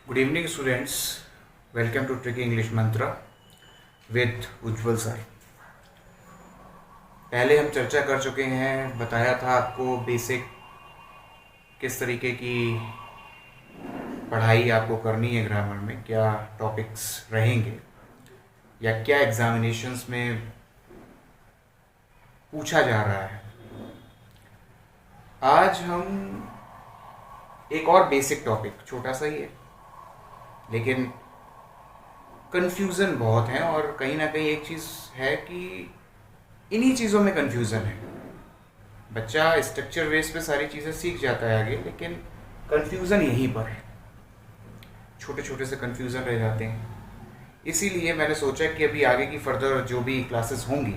Good evening, students. Welcome to Tricky English Mantra with Ujjwal sir. पहले हम चर्चा कर चुके हैं, बताया था आपको बेसिक किस तरीके की पढ़ाई आपको करनी है, ग्रामर में क्या टॉपिक्स रहेंगे या क्या एग्जामिनेशंस में पूछा जा रहा है। आज हम एक और बेसिक टॉपिक, छोटा सा ही है लेकिन कन्फ्यूज़न बहुत है, और कहीं ना कहीं एक चीज़ है कि इन्हीं चीज़ों में कन्फ्यूज़न है। बच्चा स्ट्रक्चर बेस पे सारी चीज़ें सीख जाता है आगे, लेकिन कन्फ्यूज़न यहीं पर है, छोटे छोटे से कन्फ्यूज़न रह जाते हैं। इसीलिए मैंने सोचा कि अभी आगे की फर्दर जो भी क्लासेस होंगी,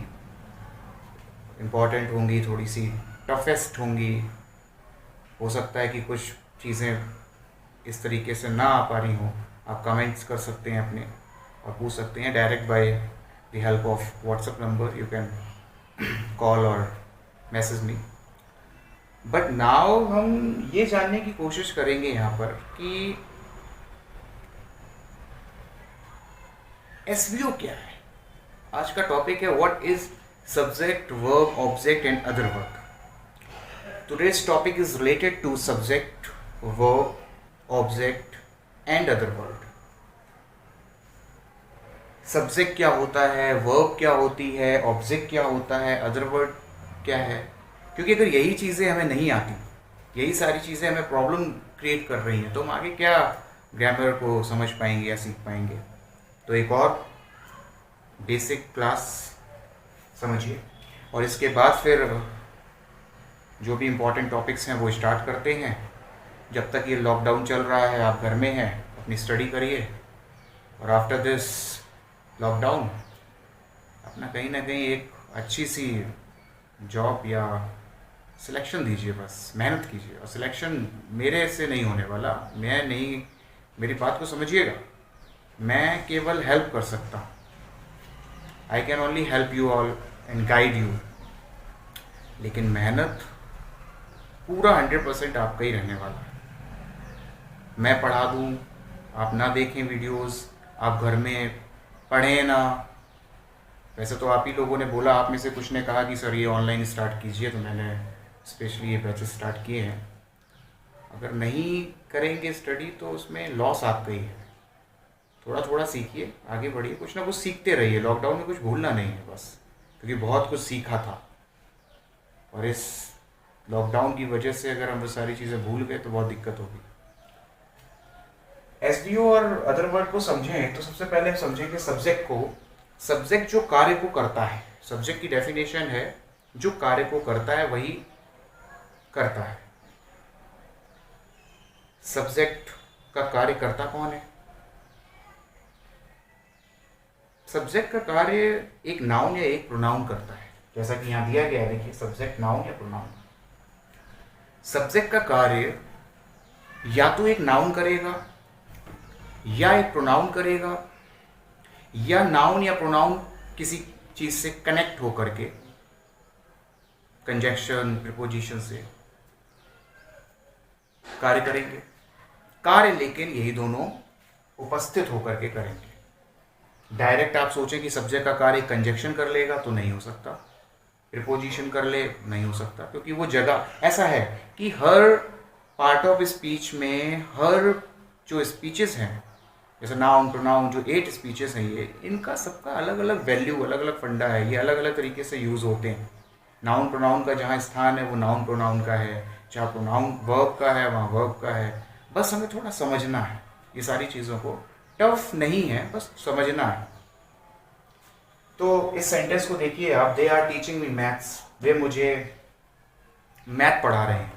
इम्पॉर्टेंट होंगी, थोड़ी सी टफेस्ट होंगी, हो सकता है कि कुछ चीज़ें इस तरीके से ना आ पा रही हों, आप कमेंट्स कर सकते हैं अपने और पूछ सकते हैं direct by the help of WhatsApp number. You can call और मैसेज मी। बट नाउ हम ये जानने की कोशिश करेंगे यहाँ पर कि एसवीओ क्या है। आज का टॉपिक है what is subject, verb, object and other verb. Today's topic is related to subject, verb, object and other word. Subject क्या होता है, वर्ब क्या होती है, ऑब्जेक्ट क्या होता है, अदर वर्ड क्या है। क्योंकि अगर यही चीज़ें हमें नहीं आती, यही सारी चीज़ें हमें प्रॉब्लम क्रिएट कर रही हैं, तो हम आगे क्या ग्रामर को समझ पाएंगे या सीख पाएंगे। तो एक और बेसिक क्लास समझिए, और इसके बाद फिर जो भी इम्पोर्टेंट टॉपिक्स हैं वो स्टार्ट करते हैं। जब तक ये लॉकडाउन चल रहा है, आप घर में हैं, अपनी स्टडी करिए, और आफ्टर दिस लॉकडाउन अपना कहीं ना कहीं एक अच्छी सी जॉब या सिलेक्शन दीजिए, बस मेहनत कीजिए। और सिलेक्शन मेरे से नहीं होने वाला, मैं नहीं, मेरी बात को समझिएगा, मैं केवल हेल्प कर सकता हूँ। I can only help you all and guide you, लेकिन मेहनत पूरा 100% आपका ही रहने वाला है। मैं पढ़ा दूँ, आप ना देखें वीडियोस, आप घर में पढ़ें ना। वैसे तो आप ही लोगों ने बोला, आप में से कुछ ने कहा कि सर ये ऑनलाइन स्टार्ट कीजिए, तो मैंने स्पेशली ये बैचेस स्टार्ट किए हैं। अगर नहीं करेंगे स्टडी तो उसमें लॉस आपका ही है। थोड़ा थोड़ा सीखिए, आगे बढ़िए, कुछ ना कुछ सीखते रहिए। लॉकडाउन में कुछ भूलना नहीं है बस, क्योंकि बहुत कुछ सीखा था, और इस लॉकडाउन की वजह से अगर हम वो सारी चीज़ें भूल गए तो बहुत दिक्कत होगी। एसवीओ और अदर वर्ड को समझें तो सबसे पहले हम समझेंगे सब्जेक्ट को। सब्जेक्ट जो कार्य को करता है, सब्जेक्ट की डेफिनेशन है जो कार्य को करता है वही करता है। सब्जेक्ट का कार्य करता कौन है? सब्जेक्ट का कार्य एक नाउन या एक प्रोनाउन करता है, जैसा कि यहां दिया गया है, देखिए, सब्जेक्ट, नाउन या प्रोनाउन। सब्जेक्ट का कार्य या तो एक नाउन करेगा या एक प्रोनाउन करेगा, या नाउन या प्रोनाउन किसी चीज से कनेक्ट होकर के, कंजक्शन, प्रीपोजिशन से कार्य करेंगे। कार्य लेकिन यही दोनों उपस्थित होकर के करेंगे। डायरेक्ट आप सोचें कि सब्जेक्ट का कार्य कंजक्शन कर लेगा तो नहीं हो सकता, प्रीपोजिशन कर ले नहीं हो सकता, क्योंकि वो जगह ऐसा है कि हर पार्ट ऑफ स्पीच में, हर जो स्पीचेस हैं, जैसे नाउन, प्रोनाउन, जो 8 स्पीचेस हैं, ये इनका सबका अलग अलग वैल्यू, अलग अलग फंडा है, ये अलग अलग तरीके से यूज़ होते हैं। नाउन प्रोनाउन का जहाँ स्थान है वो नाउन प्रोनाउन का है, जहाँ प्रोनाउन वर्ब का है वहाँ वर्ब का है। बस हमें थोड़ा समझना है ये सारी चीज़ों को, टफ नहीं है, बस समझना है। तो इस सेंटेंस को देखिए आप, they are teaching me maths, वे मुझे मैथ पढ़ा रहे हैं,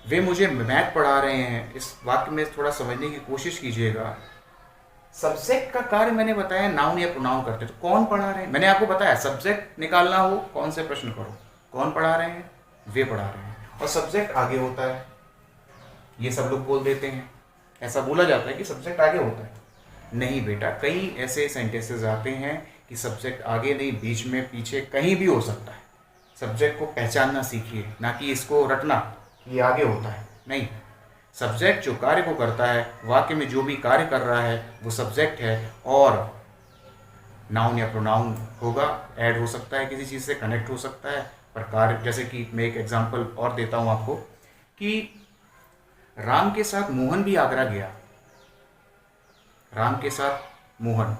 वे मुझे मैथ पढ़ा रहे हैं। इस वाक्य में थोड़ा समझने की कोशिश कीजिएगा। सब्जेक्ट का कार्य मैंने बताया नाउन या प्रोनाउन करते, तो कौन पढ़ा रहे हैं? मैंने आपको बताया सब्जेक्ट निकालना हो कौन से प्रश्न करो, कौन पढ़ा रहे हैं? वे पढ़ा रहे हैं, और सब्जेक्ट आगे होता है। ये सब लोग बोल देते हैं, ऐसा बोला जाता है कि सब्जेक्ट आगे होता है। नहीं बेटा, कई ऐसे सेंटेंसेस आते हैं कि सब्जेक्ट आगे नहीं, बीच में, पीछे, कहीं भी हो सकता है। सब्जेक्ट को पहचानना सीखिए, ना कि इसको रटना ये आगे होता है। नहीं, सब्जेक्ट जो कार्य को करता है, वाक्य में जो भी कार्य कर रहा है वो सब्जेक्ट है, और नाउन या प्रोनाउन होगा, ऐड हो सकता है, किसी चीज़ से कनेक्ट हो सकता है, पर कार्य, जैसे कि मैं एक एग्जांपल और देता हूँ आपको कि राम के साथ मोहन भी आगरा गया। राम के साथ मोहन,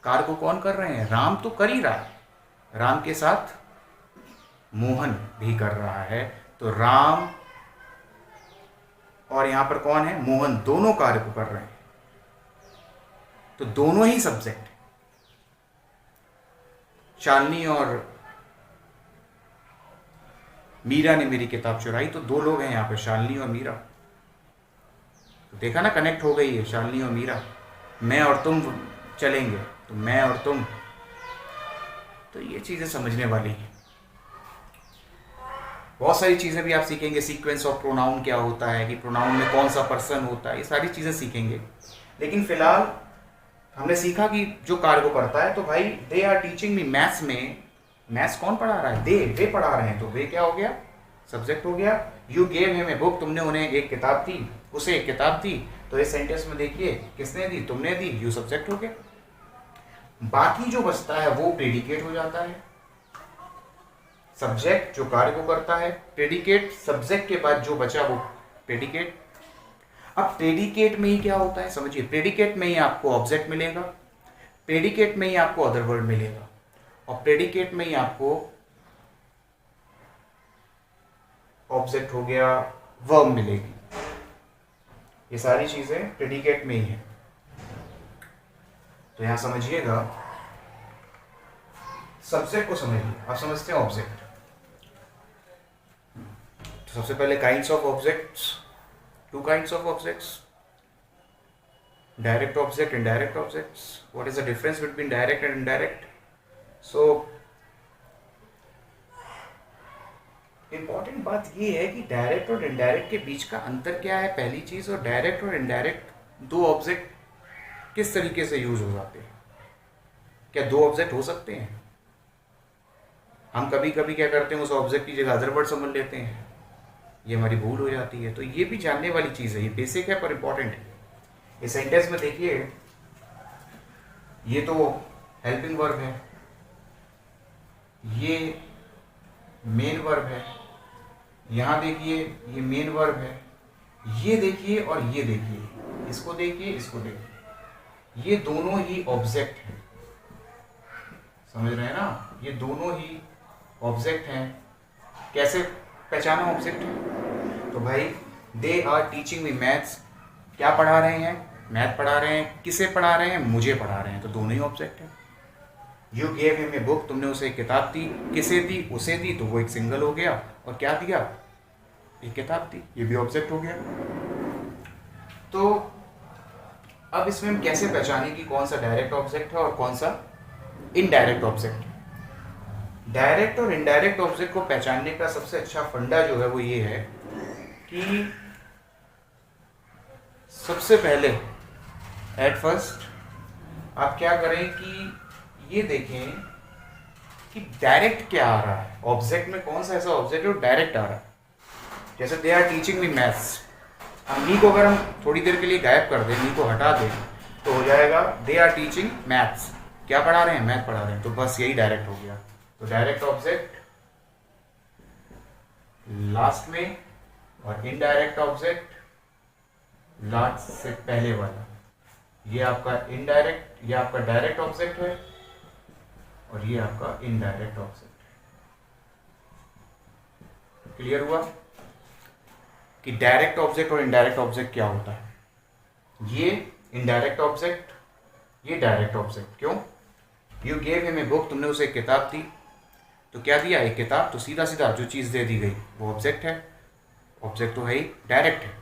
कार्य को कौन कर रहे हैं? राम तो कर ही रहा है, राम के साथ मोहन भी कर रहा है। तो राम और यहां पर कौन है? मोहन, दोनों कार्य को कर रहे हैं, तो दोनों ही सब्जेक्ट है। शालिनी और मीरा ने मेरी किताब चुराई, तो दो लोग हैं यहां पर, शालिनी और मीरा। तो देखा ना, कनेक्ट हो गई है शालिनी और मीरा। मैं और तुम चलेंगे, तो मैं और तुम, तो ये चीजें समझने वाली हैं। बहुत सारी चीजें भी आप सीखेंगे, सीक्वेंस ऑफ प्रोनाउन क्या होता है, कि प्रोनाउन में कौन सा पर्सन होता है, ये सारी चीजें सीखेंगे। लेकिन फिलहाल हमने सीखा कि जो कार्य को करता है, तो भाई they are teaching me maths में, मैथ्स कौन पढ़ा रहा है? वे पढ़ा रहे हैं, तो वे क्या हो गया? सब्जेक्ट हो गया। You gave him a book, तुमने उन्हें एक किताब दी, उसे एक किताब दी, तो इस सेंटेंस में देखिए किसने दी? तुमने दी, यू सब्जेक्ट हो गया। बाकी जो बचता है वो प्रेडिकेट हो जाता है। सब्जेक्ट जो कार्य को करता है, प्रेडिकेट, सब्जेक्ट के बाद जो बचा वो प्रेडिकेट। अब प्रेडिकेट में ही क्या होता है समझिए, प्रेडिकेट में ही आपको ऑब्जेक्ट मिलेगा, प्रेडिकेट में ही आपको अदर वर्ड मिलेगा, और प्रेडिकेट में ही आपको ऑब्जेक्ट हो गया, वर्ब मिलेगी। ये सारी चीजें प्रेडिकेट में ही है। तो यहां समझिएगा, सब्जेक्ट को समझिए, आप समझते हैं ऑब्जेक्ट। तो सबसे पहले kinds of objects, two kinds of objects, direct object, indirect objects. What is the difference between direct and indirect? So important बात ये है कि डायरेक्ट और इनडायरेक्ट के बीच का अंतर क्या है, पहली चीज। और डायरेक्ट और इनडायरेक्ट दो ऑब्जेक्ट किस तरीके से यूज हो जाते हैं? क्या दो ऑब्जेक्ट हो सकते हैं? हम कभी कभी क्या करते हैं, उस ऑब्जेक्ट की जगह अदर वर्ड समझ लेते हैं, ये हमारी भूल हो जाती है। तो ये भी जानने वाली चीज है, ये बेसिक है पर इंपॉर्टेंट है। इस सेंटेंस में देखिए, ये तो हेल्पिंग वर्ब है, ये मेन वर्ब है, यहां देखिए ये मेन वर्ब है, ये देखिए और ये देखिए, इसको देखिए, इसको देखिए, ये दोनों ही ऑब्जेक्ट हैं। समझ रहे हैं ना, ये दोनों ही ऑब्जेक्ट हैं। कैसे पहचाना ऑब्जेक्ट है? तो भाई they are teaching me maths, क्या पढ़ा रहे हैं? मैथ पढ़ा रहे हैं। किसे पढ़ा रहे हैं? मुझे पढ़ा रहे हैं, तो दोनों ही ऑब्जेक्ट है। You gave him a book, तुमने उसे एक किताब दी, किसे दी? उसे दी, तो वो एक सिंगल हो गया, और क्या दिया? एक किताब दी, ये भी ऑब्जेक्ट हो गया। तो अब इसमें हम कैसे पहचानें कि कौन सा डायरेक्ट ऑब्जेक्ट है और कौन सा इनडायरेक्ट ऑब्जेक्ट है? डायरेक्ट और इनडायरेक्ट ऑब्जेक्ट को पहचानने का सबसे अच्छा फंडा जो है वो ये है कि सबसे पहले एट फर्स्ट आप क्या करें कि ये देखें कि डायरेक्ट क्या आ रहा है, ऑब्जेक्ट में कौन सा ऐसा ऑब्जेक्ट है जो डायरेक्ट आ रहा है। जैसे they are teaching me maths, हम नी को अगर हम थोड़ी देर के लिए गायब कर दें, नी को हटा दें, तो हो जाएगा दे आर टीचिंग मैथ्स। क्या पढ़ा रहे हैं? मैथ पढ़ा रहे हैं, तो बस यही डायरेक्ट हो गया। तो डायरेक्ट ऑब्जेक्ट लास्ट में, और इनडायरेक्ट ऑब्जेक्ट लास्ट से पहले वाला। ये आपका इनडायरेक्ट, ये आपका डायरेक्ट ऑब्जेक्ट है, और ये आपका इनडायरेक्ट ऑब्जेक्ट है। क्लियर हुआ कि डायरेक्ट ऑब्जेक्ट और इनडायरेक्ट ऑब्जेक्ट क्या होता है? ये इनडायरेक्ट ऑब्जेक्ट, ये डायरेक्ट ऑब्जेक्ट। क्यों? You gave him a book, तुमने उसे एक किताब दी, तो क्या दिया? एक किताब, तो सीधा सीधा जो चीज़ दे दी गई वो ऑब्जेक्ट है। ऑब्जेक्ट तो है ही, डायरेक्ट है।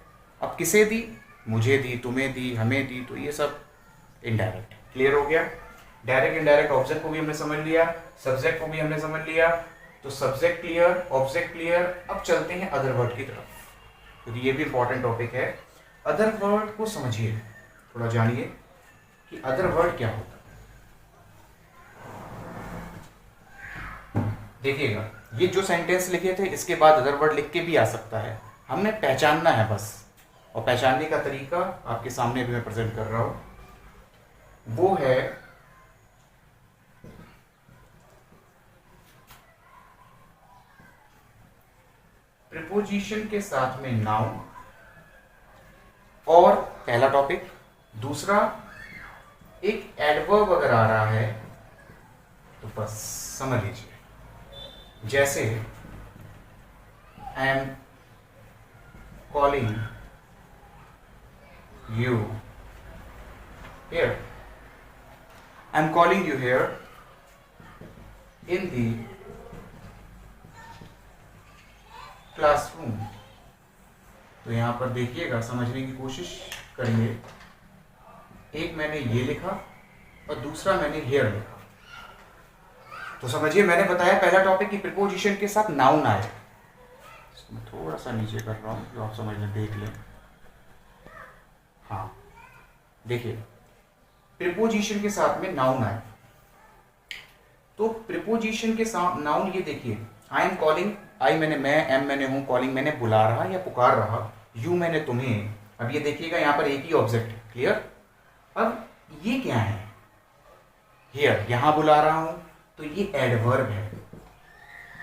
अब किसे दी? मुझे दी, तुम्हें दी, हमें दी, तो ये सब इनडायरेक्ट है। क्लियर हो गया? डायरेक्ट इनडायरेक्ट ऑब्जेक्ट को भी हमने समझ लिया, सब्जेक्ट को भी हमने समझ लिया। तो सब्जेक्ट क्लियर, ऑब्जेक्ट क्लियर। अब चलते हैं अदर वर्ड की तरफ, क्योंकि ये भी इंपॉर्टेंट टॉपिक है। अदर वर्ड को समझिए, थोड़ा जानिए कि अदर वर्ड क्या होता है। देखिएगा, ये जो सेंटेंस लिखे थे इसके बाद अदर वर्ड लिख के भी आ सकता है, हमें पहचानना है बस। और पहचानने का तरीका आपके सामने भी मैं प्रेजेंट कर रहा हूं, वो है प्रीपोजिशन के साथ में नाउन, और पहला टॉपिक। दूसरा, एक एडवर्ब अगर आ रहा है तो बस समझ लीजिए, जैसे I am calling you here, I am calling you here in the classroom. तो यहां पर देखिएगा, समझने की कोशिश करिए, एक मैंने ये लिखा और दूसरा मैंने हियर लिखा। तो समझिए, मैंने बताया पहला टॉपिक की प्रीपोजिशन के साथ नाउन आए। मैं थोड़ा सा नीचे कर रहा हूँ जो आप समझ लें, देख लें। हाँ देखिए, प्रीपोजिशन के साथ में नाउन आए, तो प्रीपोजिशन के साथ नाउन, ये देखिए, आई एम कॉलिंग, आई मैंने मैं, एम मैंने हूँ, कॉलिंग मैंने बुला रहा या पुकार रहा, यू मैंने तुम्हें। अब ये देखिएगा, यहाँ पर एक ही ऑब्जेक्ट है, क्लियर। अब ये क्या है, हियर, यहां बुला रहा हूं, तो ये एडवर्ब है।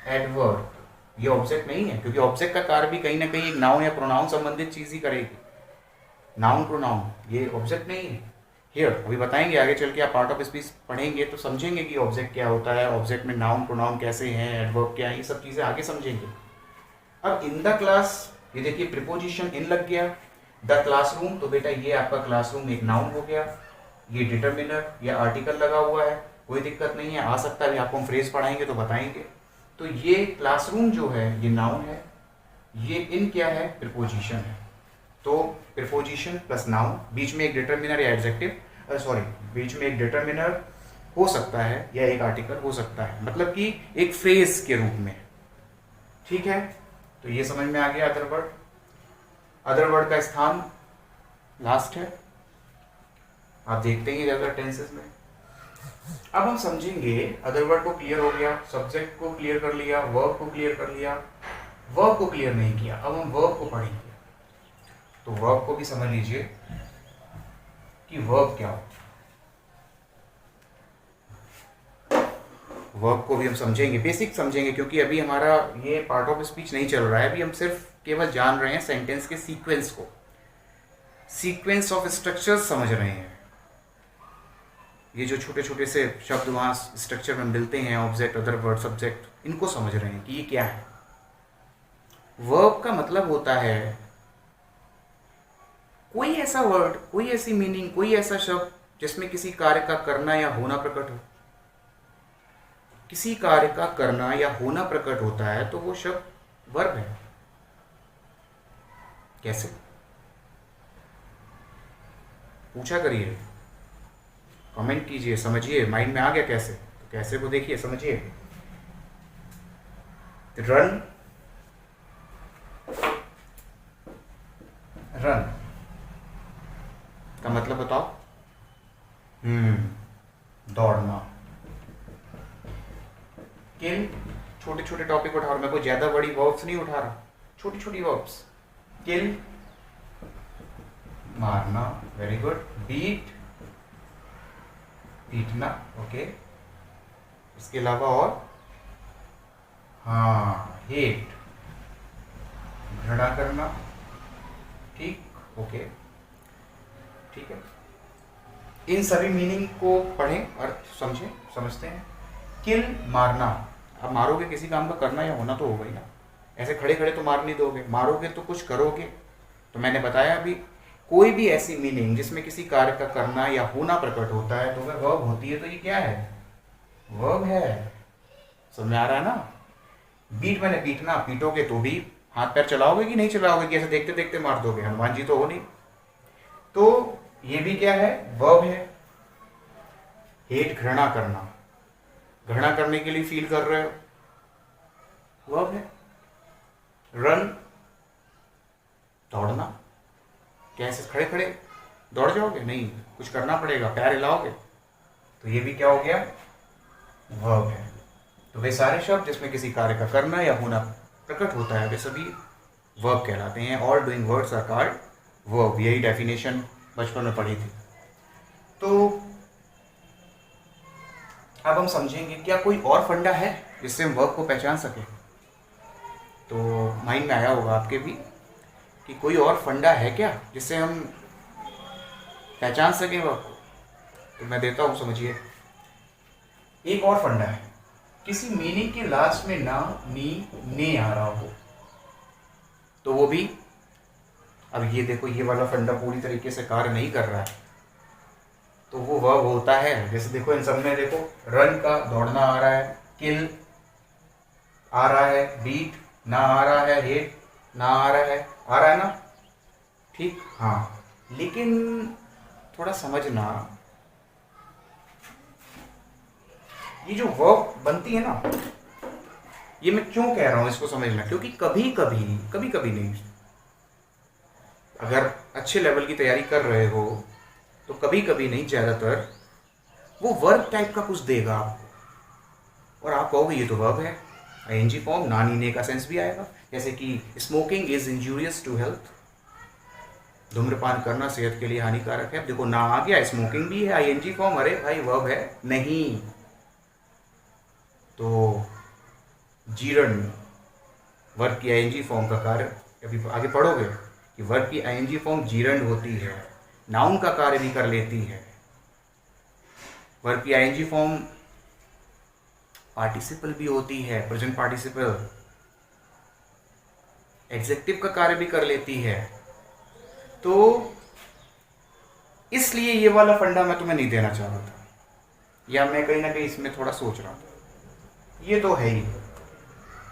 एडवर्ब, ये ऑब्जेक्ट नहीं है, क्योंकि ऑब्जेक्ट का कार्य भी कहीं ना कहीं एक नाउन या प्रोनाउन संबंधित चीज ही करेगी। नाउन प्रोनाउन, ये ऑब्जेक्ट नहीं है। हियर, अभी बताएंगे आगे चल के, आप पार्ट ऑफ स्पीच पढ़ेंगे तो समझेंगे कि ऑब्जेक्ट क्या होता है, ऑब्जेक्ट में नाउन प्रोनाउन कैसे हैं, एडवर्ब क्या है, ये सब चीजें आगे समझेंगे। अब इन द क्लास, ये देखिए प्रीपोजिशन इन लग गया। द क्लासरूम, तो बेटा ये आपका क्लासरूम एक नाउन हो गया। ये डिटर्मिनर या आर्टिकल लगा हुआ है, कोई दिक्कत नहीं है, आ सकता है, आपको हम फ्रेज पढ़ाएंगे तो बताएंगे। तो ये क्लासरूम जो है ये नाउन है, ये इन क्या है, प्रीपोजिशन है। तो प्रीपोजिशन प्लस नाउन, बीच में एक डिटर्मिनर या एडजेक्टिव, सॉरी, बीच में एक डिटर्मिनर हो सकता है या एक आर्टिकल हो सकता है, मतलब कि एक फ्रेज के रूप में। ठीक है, तो ये समझ में आ गया। अदर वर्ड, अदर वर्ड का स्थान लास्ट है, आप देखते ही अदर टेंसेस में। अब हम समझेंगे, अदर वर्ड को क्लियर हो गया, सब्जेक्ट को क्लियर कर लिया, वर्ब को क्लियर कर लिया, वर्ब को क्लियर नहीं किया, अब हम वर्ब को पढ़ेंगे। तो वर्ब को भी समझ लीजिए कि वर्ब क्या होता है, वर्ब को भी हम समझेंगे, बेसिक समझेंगे, क्योंकि अभी हमारा ये पार्ट ऑफ स्पीच नहीं चल रहा है, अभी हम सिर्फ केवल जान रहे हैं सेंटेंस के सीक्वेंस को, सीक्वेंस ऑफ स्ट्रक्चर्स समझ रहे हैं। ये जो छोटे छोटे से शब्द वहां स्ट्रक्चर में मिलते हैं, ऑब्जेक्ट, अदर वर्ड, सब्जेक्ट, इनको समझ रहे हैं कि ये क्या है। वर्ब का मतलब होता है कोई ऐसा वर्ड, कोई ऐसी मीनिंग, कोई ऐसा शब्द जिसमें किसी कार्य का करना या होना प्रकट हो। किसी कार्य का करना या होना प्रकट होता है तो वो शब्द वर्ब है। कैसे, पूछा करिए, कमेंट कीजिए, समझिए, माइंड में आ गया कैसे, तो कैसे को देखिए, समझिए। रन, रन का मतलब बताओ, दौड़ना। किल, छोटे छोटे टॉपिक उठा रहा हूं मैं, कोई ज्यादा बड़ी वर्ब्स नहीं उठा रहा, छोटी छोटी वर्ब्स। किल, मारना, वेरी गुड। बीट, पीटना, ओके। इसके अलावा और, हाँ, हेट, घृणा करना, ठीक, ओके, ठीक है। इन सभी मीनिंग को पढ़ें और समझें, समझते हैं। किल, मारना, अब मारोगे, किसी काम का करना या होना तो होगा ही ना, ऐसे खड़े खड़े तो मार नहीं दोगे, मारोगे तो कुछ करोगे। तो मैंने बताया अभी, कोई भी ऐसी मीनिंग जिसमें किसी कार्य का करना या होना प्रकट होता है तो वह वर्ब होती है, तो ये क्या है, वर्ब है। समझ में आ रहा है ना। बीट मैंने बीटना, पीटोगे तो भी हाथ पैर चलाओगे कि नहीं चलाओगे, कि ऐसे देखते देखते मार दोगे, हनुमान जी तो हो नहीं। तो ये भी क्या है, वर्ब है। हेट, घृणा करना, घृणा करने के लिए फील कर रहे हो, वर्ब है। रन, दौड़ना, कैसे, खड़े खड़े दौड़ जाओगे, नहीं, कुछ करना पड़ेगा, पैर हिलाओगे, तो ये भी क्या हो गया, वर्ब है। तो वे सारे शब्द जिसमें किसी कार्य का करना या होना प्रकट होता है वे सभी वर्ब कहलाते हैं। All doing words are called verb. यही डेफिनेशन बचपन में पढ़ी थी। तो अब हम समझेंगे क्या कोई और फंडा है जिससे हम वर्ब को पहचान सकें। तो माइंड में आया होगा आपके भी कि कोई और फंडा है क्या जिससे हम पहचान सकें वर्ब को। तो मैं देता हूँ, समझिए। एक और फंडा है, किसी मीनिंग के लास्ट में ना, नी, ने आ रहा हो तो वो भी, अब ये देखो ये वाला फंडा पूरी तरीके से कार्य नहीं कर रहा है तो वो वर्ब होता है। जैसे देखो इन सब में देखो, रन का दौड़ना आ रहा है, किल आ रहा है, बीट ना आ रहा है, हेट ना आ रहा है ना, ठीक। हाँ, लेकिन थोड़ा समझना, ये जो वर्ब बनती है ना, ये मैं क्यों कह रहा हूं इसको समझना, क्योंकि कभी कभी नहीं, अगर अच्छे लेवल की तैयारी कर रहे हो तो कभी कभी नहीं, ज्यादातर वो वर्ब टाइप का कुछ देगा आपको और आप कहोगे ये तो वर्ब है, आईएनजी फॉर्म, ना नीने का सेंस भी आएगा। जैसे कि smoking is injurious to health, धूम्रपान करना सेहत के लिए हानिकारक है। देखो ना आ गया, स्मोकिंग भी है, आईएनजी फॉर्म, अरे भाई वर्ब है नहीं। तो जीर्ण वर्ब की आईएनजी फॉर्म का कार्य, अभी आगे पढ़ोगे कि वर्ब की आईएनजी फॉर्म जीर्ण होती है, नाउन का कार्य भी कर लेती है। वर्ब की आईएनजी फॉर्म पार्टिसिपल भी होती है, प्रेजेंट पार्टिसिपल, एडजेक्टिव का कार्य भी कर लेती है। तो इसलिए ये वाला फंडा मैं तुम्हें नहीं देना चाह रहा था, या मैं कहीं ना कहीं इसमें थोड़ा सोच रहा था। ये तो है ही,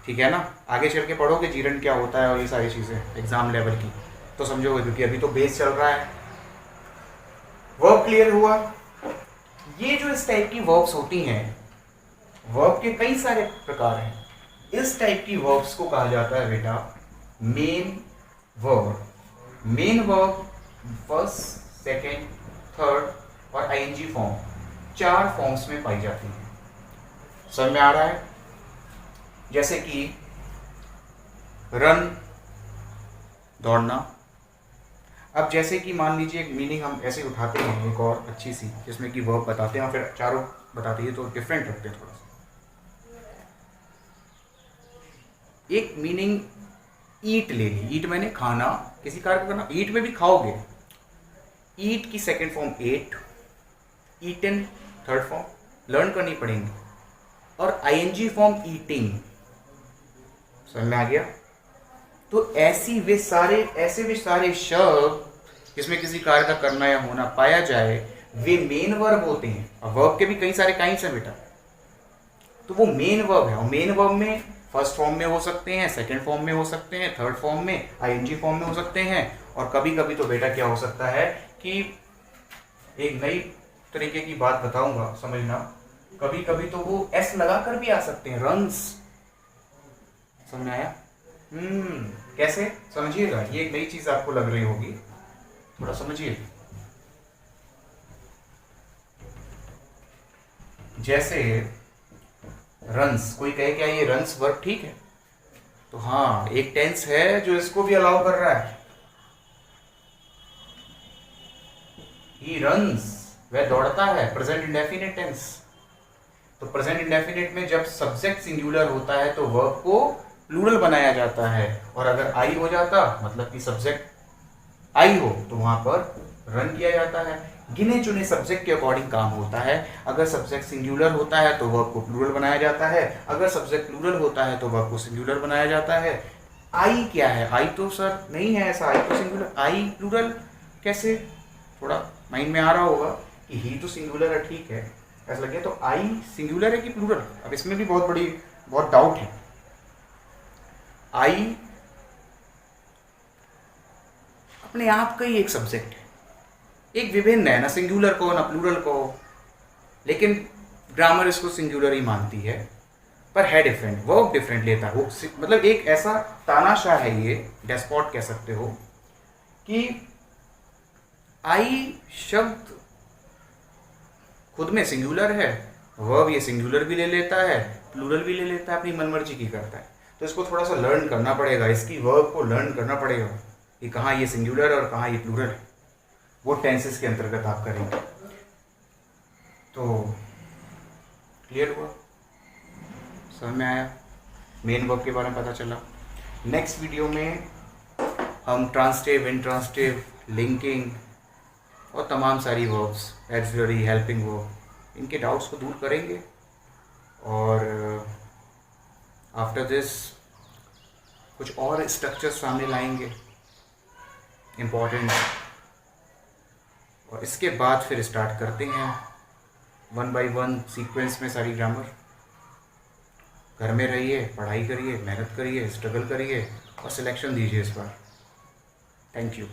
ठीक है ना। आगे चल के पढ़ोगे जीरण क्या होता है और ये सारी चीज़ें एग्जाम लेवल की तो समझोगे, क्योंकि अभी तो बेस चल रहा है। वर्ब क्लियर हुआ। ये जो इस टाइप की वर्ब्स होती हैं, वर्ब के कई सारे प्रकार हैं। इस टाइप की वर्ब्स को कहा जाता है बेटा main verb. Main verb first, second, third और आईएनजी फॉर्म, 4 फॉर्म्स में पाई जाती है। समझ में आ रहा है? जैसे कि रन, दौड़ना। अब जैसे कि मान लीजिए एक मीनिंग हम ऐसे उठाते हैं, एक और अच्छी सी, जिसमें कि वर्ब बताते हैं और फिर चारों बताते हैं, तो डिफरेंट रखते हैं थोड़ा सा। एक मीनिंग ईट ले ली, ईट मैंने खाना, किसी कार्य को करना, ईट में भी खाओगे। ईट की second form ate, eaten third form, learn करनी पड़ेंगी। और आईएनजी फॉर्म ईटिंग। समझ में आ गया? तो ऐसे वे सारे शब्द जिसमें किसी कार्य का करना या होना पाया जाए, वे मेन वर्ब होते हैं। और वर्ब के भी कई सारे काइंड्स हैं बेटा, तो वो मेन वर्ब है। और मेन वर्ब में फर्स्ट फॉर्म में हो सकते हैं, सेकंड फॉर्म में हो सकते हैं, थर्ड फॉर्म में, आईएनजी फॉर्म में हो सकते हैं। और कभी कभी तो बेटा क्या हो सकता है कि एक नई तरीके की बात बताऊंगा, समझना, कभी कभी तो वो एस लगाकर भी आ सकते हैं, रन्स। समझ में आया? कैसे? समझिएगा, ये एक नई चीज आपको लग रही होगी, थोड़ा समझिए। जैसे रन्स, कोई कहे क्या ये रन्स वर्ब ठीक है, तो हाँ, एक टेंस है जो इसको भी अलाउ कर रहा है। ही रन्स, वह दौड़ता है, प्रेजेंट इंडेफिनिट टेंस। तो प्रेजेंट इंडेफिनिट में जब सब्जेक्ट सिंगुलर होता है तो वर्ब को प्लूरल बनाया जाता है, और अगर आई हो जाता, मतलब कि सब्जेक्ट आई हो, तो वहां पर रन किया जाता है। गिने चुने सब्जेक्ट के अकॉर्डिंग काम होता है। अगर सब्जेक्ट सिंगुलर होता है तो वर्ब को प्लूरल बनाया जाता है, अगर सब्जेक्ट प्लूरल होता है तो वर्ब को सिंगुलर बनाया जाता है। आई क्या है? आई तो सर नहीं है ऐसा, आई तो सिंगुलर, आई प्लूरल कैसे? थोड़ा माइंड में आ रहा होगा कि ही तो सिंगुलर है, ठीक है, ऐसा लगे। तो आई सिंगुलर है कि प्लूरल? अब इसमें भी बहुत डाउट है। आई अपने आप का ही एक सब्जेक्ट है, एक विभिन्न है, ना सिंगुलर को ना प्लूरल को, लेकिन ग्रामर इसको सिंगुलर ही मानती है, पर है डिफरेंट, वर्ब डिफरेंट लेता है वो। मतलब एक ऐसा तानाशाह है ये, डेस्पॉट कह सकते हो, कि आई शब्द खुद में सिंगुलर है, वर्ब ये सिंगुलर भी ले लेता है, प्लूरल भी ले लेता है, अपनी मनमर्जी की करता है। तो इसको थोड़ा सा लर्न करना पड़ेगा, इसकी वर्ब को लर्न करना पड़ेगा कि कहाँ ये सिंगुलर और कहाँ ये प्लूरल है। वो टेंसेस के अंतर्गत आप करेंगे। तो क्लियर हुआ, समझ में आया, मेन वर्ब के बारे में पता चला। नेक्स्ट वीडियो में हम ट्रांसटिव, इंट्रांसटिव, लिंकिंग और तमाम सारी वर्ब्स, एक्सिलरी, हेल्पिंग वर्ब, इनके डाउट्स को दूर करेंगे। और आफ्टर दिस कुछ और स्ट्रक्चर्स सामने लाएंगे इम्पॉर्टेंट, और इसके बाद फिर स्टार्ट करते हैं 1 बाय 1 सीक्वेंस में सारी ग्रामर। घर में रहिए, पढ़ाई करिए, मेहनत करिए, स्ट्रगल करिए और सिलेक्शन दीजिए इस बार। Thank you.